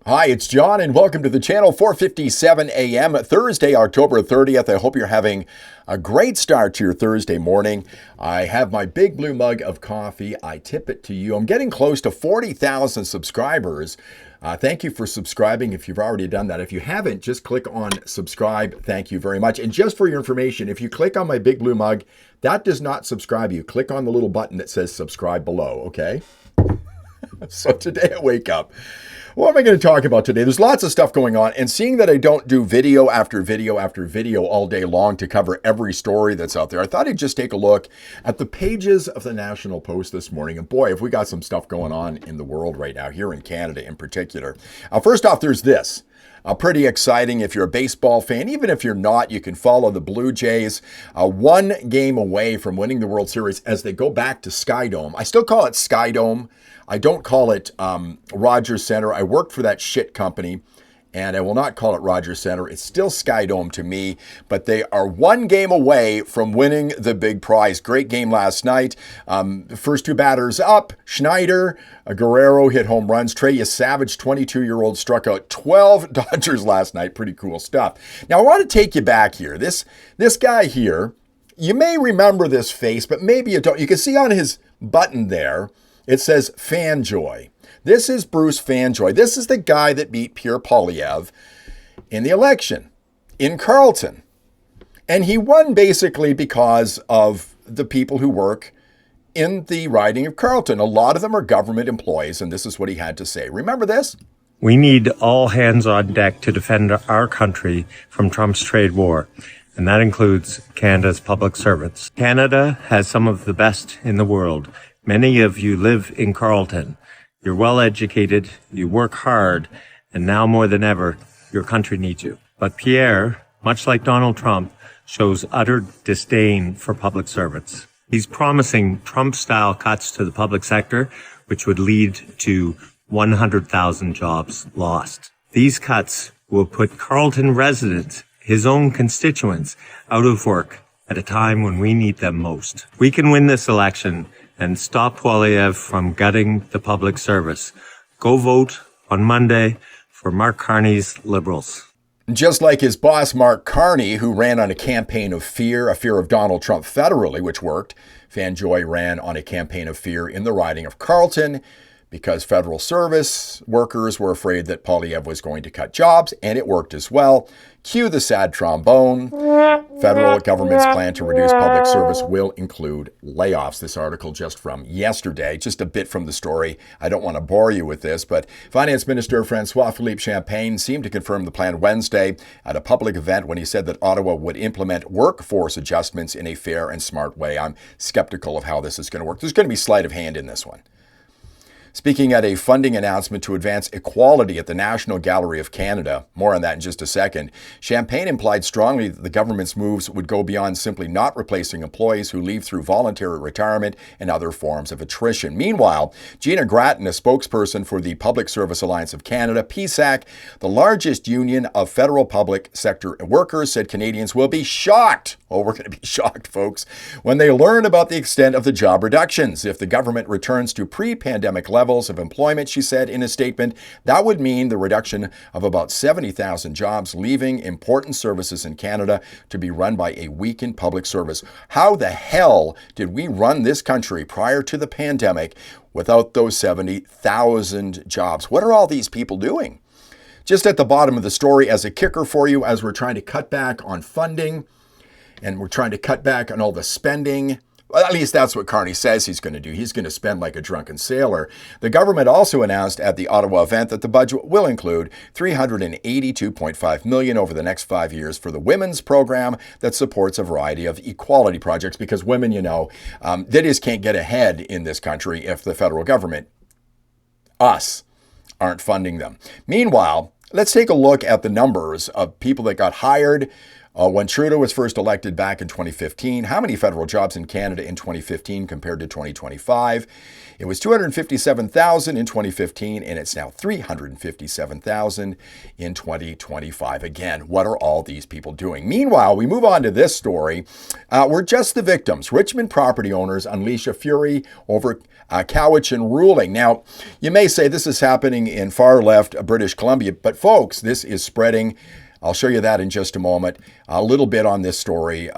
Hi, it's John, and welcome to the channel. 4:57 a.m. Thursday, October 30th. I hope you're having a great start to your Thursday morning. I have my big blue mug of coffee. I tip it to you. I'm getting close to 40,000 subscribers. Thank you for subscribing if you've already done that. If you haven't, just click on subscribe. Thank you very much. And just for your information, if you click on my big blue mug, that does not subscribe you. Click on the little button that says subscribe below, okay? So today I wake up. What am I going to talk about today? There's lots of stuff going on, and seeing that I don't do video after video after video all day long to cover every story that's out there, I thought I'd just take a look at the pages of the National Post this morning. And boy, have we got some stuff going on in the world right now, here in Canada in particular. First off, there's this. Pretty exciting if you're a baseball fan. Even if you're not, you can follow the Blue Jays one game away from winning the World Series as they go back to Sky Dome. I still call it Sky Dome. I don't call it Rogers Center. I worked for that shit company, and I will not call it Rogers Center. It's still Sky Dome to me, but they are one game away from winning the big prize. Great game last night. The first two batters up, Schneider, Guerrero hit home runs. Trey Savage, 22-year-old, struck out 12 Dodgers last night. Pretty cool stuff. Now, I want to take you back here. This guy here, you may remember this face, but maybe you don't. You can see on his button there, it says Fanjoy. This is Bruce Fanjoy. This is the guy that beat Pierre Poilievre in the election in Carleton. And he won basically because of the people who work in the riding of Carleton. A lot of them are government employees, and this is what he had to say. Remember this? We need all hands on deck to defend our country from Trump's trade war, and that includes Canada's public servants. Canada has some of the best in the world. Many of you live in Carleton. You're well educated, you work hard, and now more than ever, your country needs you. But Pierre, much like Donald Trump, shows utter disdain for public servants. He's promising Trump-style cuts to the public sector, which would lead to 100,000 jobs lost. These cuts will put Carleton residents, his own constituents, out of work at a time when we need them most. We can win this election and stop Poilievre from gutting the public service. Go vote on Monday for Mark Carney's Liberals. Just like his boss, Mark Carney, who ran on a campaign of fear, a fear of Donald Trump federally, which worked, Fanjoy ran on a campaign of fear in the riding of Carleton because federal service workers were afraid that Poilievre was going to cut jobs, and it worked as well. Cue the sad trombone. Federal government's plan to reduce public service will include layoffs. This article just from yesterday, just a bit from the story. I don't want to bore you with this, but Finance Minister François-Philippe Champagne seemed to confirm the plan Wednesday at a public event when he said that Ottawa would implement workforce adjustments in a fair and smart way. I'm skeptical of how this is going to work. There's going to be sleight of hand in this one. Speaking at a funding announcement to advance equality at the National Gallery of Canada, more on that in just a second, Champagne implied strongly that the government's moves would go beyond simply not replacing employees who leave through voluntary retirement and other forms of attrition. Meanwhile, Gina Grattan, a spokesperson for the Public Service Alliance of Canada, PSAC, the largest union of federal public sector workers, said Canadians will be shocked. Oh, we're going to be shocked, folks, when they learn about the extent of the job reductions. If the government returns to pre-pandemic levels of employment, she said in a statement, that would mean the reduction of about 70,000 jobs, leaving important services in Canada to be run by a weakened public service. How the hell did we run this country prior to the pandemic without those 70,000 jobs? What are all these people doing? Just at the bottom of the story, as a kicker for you, as we're trying to cut back on funding and we're trying to cut back on all the spending, well, at least that's what Carney says he's going to do. He's going to spend like a drunken sailor. The government also announced at the Ottawa event that the budget will include $382.5 million over the next 5 years for the women's program that supports a variety of equality projects, because women, they just can't get ahead in this country if the federal government, us, aren't funding them. Meanwhile, let's take a look at the numbers of people that got hired When Trudeau was first elected back in 2015, how many federal jobs in Canada in 2015 compared to 2025? It was 257,000 in 2015, and it's now 357,000 in 2025. Again, what are all these people doing? Meanwhile, we move on to this story. We're just the victims. Richmond property owners unleash a fury over Cowichan ruling. Now, you may say this is happening in far left British Columbia, but folks, this is spreading. I'll show you that in just a moment. A little bit on this story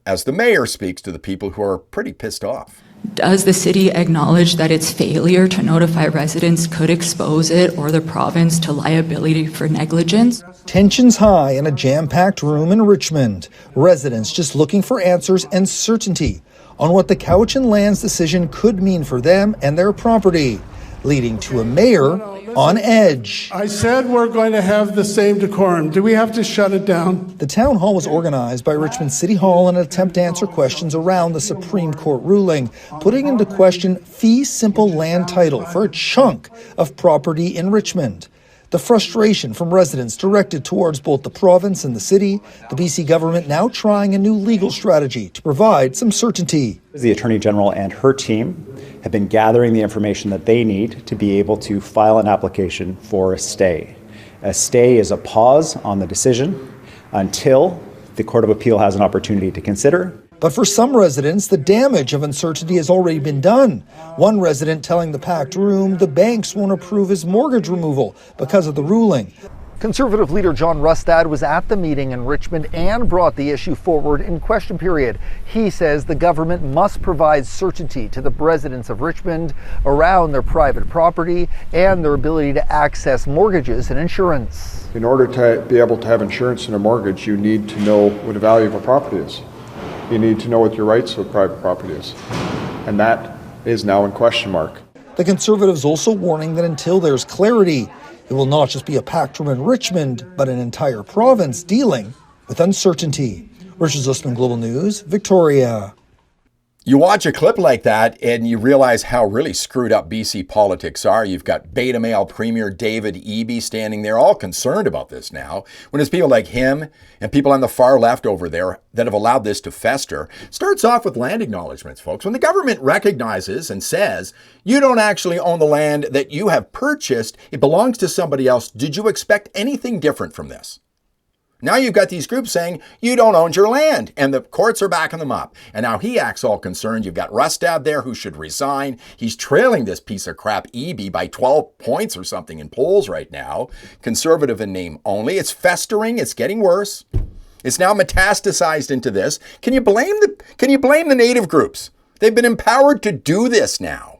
as the mayor speaks to the people who are pretty pissed off. Does the city acknowledge that its failure to notify residents could expose it or the province to liability for negligence? Tensions high in a jam-packed room in Richmond. Residents just looking for answers and certainty on what the Cowichan Lands decision could mean for them and their property, leading to a mayor on edge. I said we're going to have the same decorum. Do we have to shut it down? The town hall was organized by Richmond City Hall in an attempt to answer questions around the Supreme Court ruling, putting into question fee simple land title for a chunk of property in Richmond. The frustration from residents directed towards both the province and the city, the BC government now trying a new legal strategy to provide some certainty. The Attorney General and her team have been gathering the information that they need to be able to file an application for a stay. A stay is a pause on the decision until the Court of Appeal has an opportunity to consider. But for some residents, the damage of uncertainty has already been done. One resident telling the packed room the banks won't approve his mortgage removal because of the ruling. Conservative leader John Rustad was at the meeting in Richmond and brought the issue forward in question period. He says the government must provide certainty to the residents of Richmond around their private property and their ability to access mortgages and insurance. In order to be able to have insurance and a mortgage, you need to know what the value of a property is. You need to know what your rights with private property is. And that is now in question mark. The Conservatives also warning that until there's clarity, it will not just be a packed room in Richmond, but an entire province dealing with uncertainty. Richard Zussman, Global News, Victoria. You watch a clip like that and you realize how really screwed up BC politics are. You've got beta male Premier David Eby standing there all concerned about this now, when it's people like him and people on the far left over there that have allowed this to fester. Starts off with land acknowledgements, folks. When the government recognizes and says, you don't actually own the land that you have purchased, it belongs to somebody else. Did you expect anything different from this? Now you've got these groups saying, you don't own your land, and the courts are backing them up. And now he acts all concerned. You've got Rustad there who should resign. He's trailing this piece of crap Eby by 12 points or something in polls right now. Conservative in name only. It's festering. It's getting worse. It's now metastasized into this. Can you blame the native groups? They've been empowered to do this now.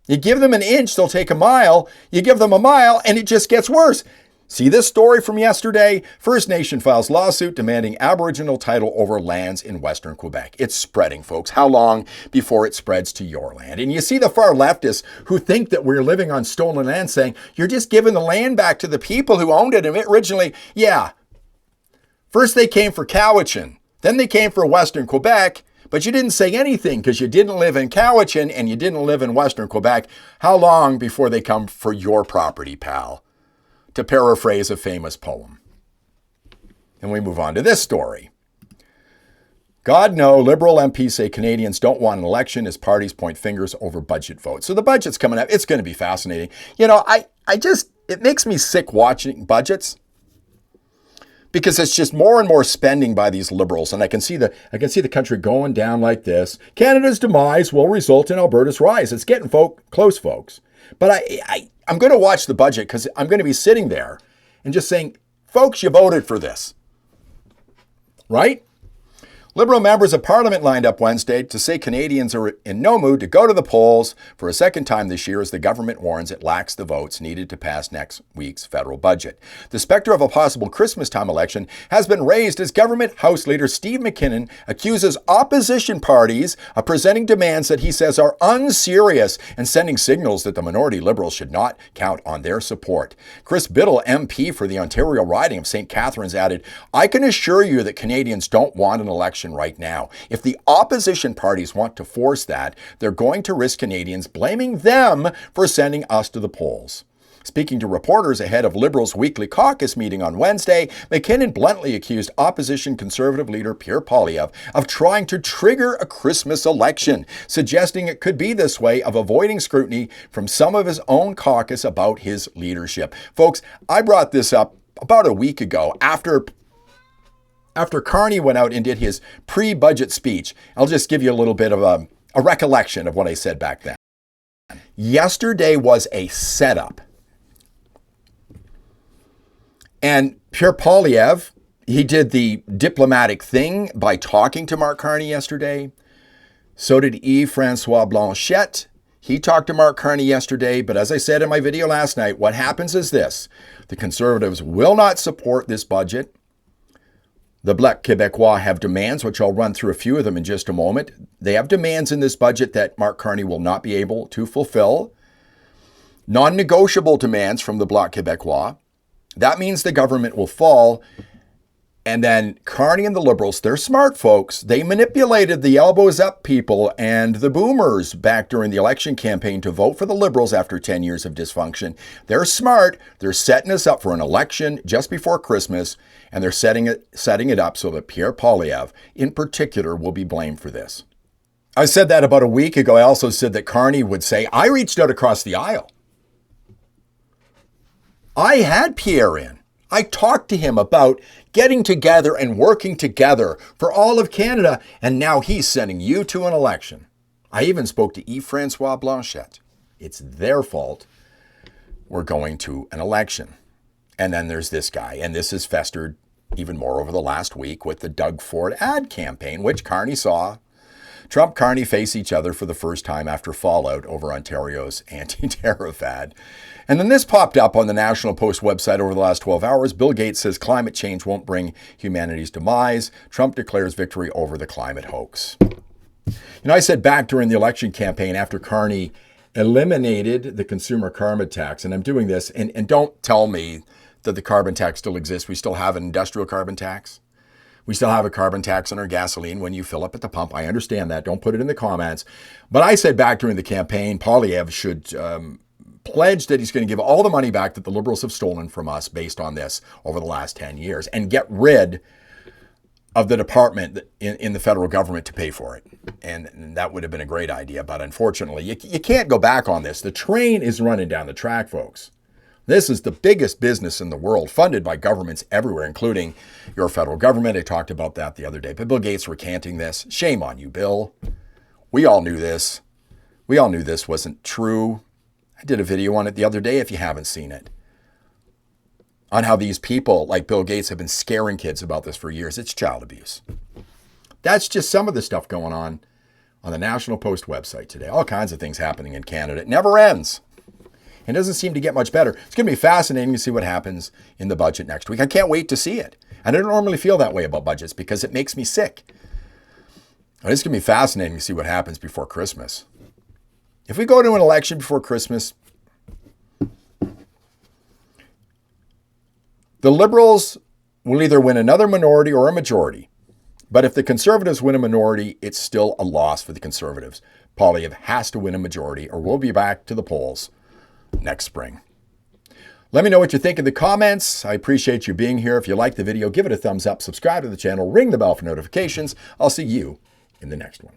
You give them an inch, they'll take a mile. You give them a mile, and it just gets worse. See this story from yesterday? First Nation files lawsuit demanding Aboriginal title over lands in Western Quebec. It's spreading, folks. How long before it spreads to your land? And you see the far leftists who think that we're living on stolen land saying, you're just giving the land back to the people who owned it. And originally, yeah. First they came for Cowichan. Then they came for Western Quebec. But you didn't say anything because you didn't live in Cowichan and you didn't live in Western Quebec. How long before they come for your property, pal? To paraphrase a famous poem. And we move on to this story. God no, Liberal MPs say Canadians don't want an election as parties point fingers over budget votes. So the budget's coming up. It's going to be fascinating. You know, it makes me sick watching budgets. Because it's just more and more spending by these Liberals, and I can see the country going down like this. Canada's demise will result in Alberta's rise. It's getting close, folks. But I'm going to watch the budget because I'm going to be sitting there and just saying, folks, you voted for this, right? Liberal members of Parliament lined up Wednesday to say Canadians are in no mood to go to the polls for a second time this year as the government warns it lacks the votes needed to pass next week's federal budget. The specter of a possible Christmas-time election has been raised as Government House Leader Steve McKinnon accuses opposition parties of presenting demands that he says are unserious and sending signals that the minority Liberals should not count on their support. Chris Biddle, MP for the Ontario riding of St. Catharines, added, I can assure you that Canadians don't want an election right now. If the opposition parties want to force that, they're going to risk Canadians blaming them for sending us to the polls. Speaking to reporters ahead of Liberals' weekly caucus meeting on Wednesday, McKinnon bluntly accused opposition Conservative leader Pierre Poilievre of trying to trigger a Christmas election, suggesting it could be this way of avoiding scrutiny from some of his own caucus about his leadership. Folks, I brought this up about a week ago after Carney went out and did his pre-budget speech. I'll just give you a little bit of a recollection of what I said back then. Yesterday was a setup. And Pierre Poilievre, he did the diplomatic thing by talking to Mark Carney yesterday. So did Yves-François Blanchet. He talked to Mark Carney yesterday, but as I said in my video last night, what happens is this. The Conservatives will not support this budget. The Bloc Québécois have demands, which I'll run through a few of them in just a moment. They have demands in this budget that Mark Carney will not be able to fulfill. Non-negotiable demands from the Bloc Québécois. That means the government will fall. And then Carney and the Liberals, they're smart folks. They manipulated the elbows up people and the boomers back during the election campaign to vote for the Liberals after 10 years of dysfunction. They're smart. They're setting us up for an election just before Christmas, and they're setting it up so that Pierre Poilievre, in particular, will be blamed for this. I said that about a week ago. I also said that Carney would say, I reached out across the aisle. I had Pierre in. I talked to him about getting together and working together for all of Canada, and now he's sending you to an election. I even spoke to Yves-François Blanchet. It's their fault we're going to an election. And then there's this guy, and this has festered even more over the last week with the Doug Ford ad campaign, which Carney saw. Trump-Carney face each other for the first time after fallout over Ontario's anti-tariff ad. And then this popped up on the National Post website over the last 12 hours. Bill Gates says climate change won't bring humanity's demise. Trump declares victory over the climate hoax. I said back during the election campaign after Carney eliminated the consumer carbon tax, and I'm doing this, and don't tell me that the carbon tax still exists. We still have an industrial carbon tax. We still have a carbon tax on our gasoline when you fill up at the pump. I understand that. Don't put it in the comments. But I said back during the campaign, Poilievre should pledge that he's going to give all the money back that the Liberals have stolen from us based on this over the last 10 years and get rid of the department in the federal government to pay for it. And that would have been a great idea. But unfortunately, you can't go back on this. The train is running down the track, folks. This is the biggest business in the world, funded by governments everywhere, including your federal government. I talked about that the other day. But Bill Gates recanting this. Shame on you, Bill. We all knew this. We all knew this wasn't true. I did a video on it the other day if you haven't seen it. On how these people like Bill Gates have been scaring kids about this for years. It's child abuse. That's just some of the stuff going on the National Post website today. All kinds of things happening in Canada. It never ends. It doesn't seem to get much better. It's going to be fascinating to see what happens in the budget next week. I can't wait to see it. And I don't normally feel that way about budgets because it makes me sick. But it's going to be fascinating to see what happens before Christmas. If we go to an election before Christmas, the Liberals will either win another minority or a majority. But if the Conservatives win a minority, it's still a loss for the Conservatives. Poilievre has to win a majority or we'll be back to the polls next spring. Let me know what you think in the comments. I appreciate you being here. If you like the video, give it a thumbs up, subscribe to the channel, ring the bell for notifications. I'll see you in the next one.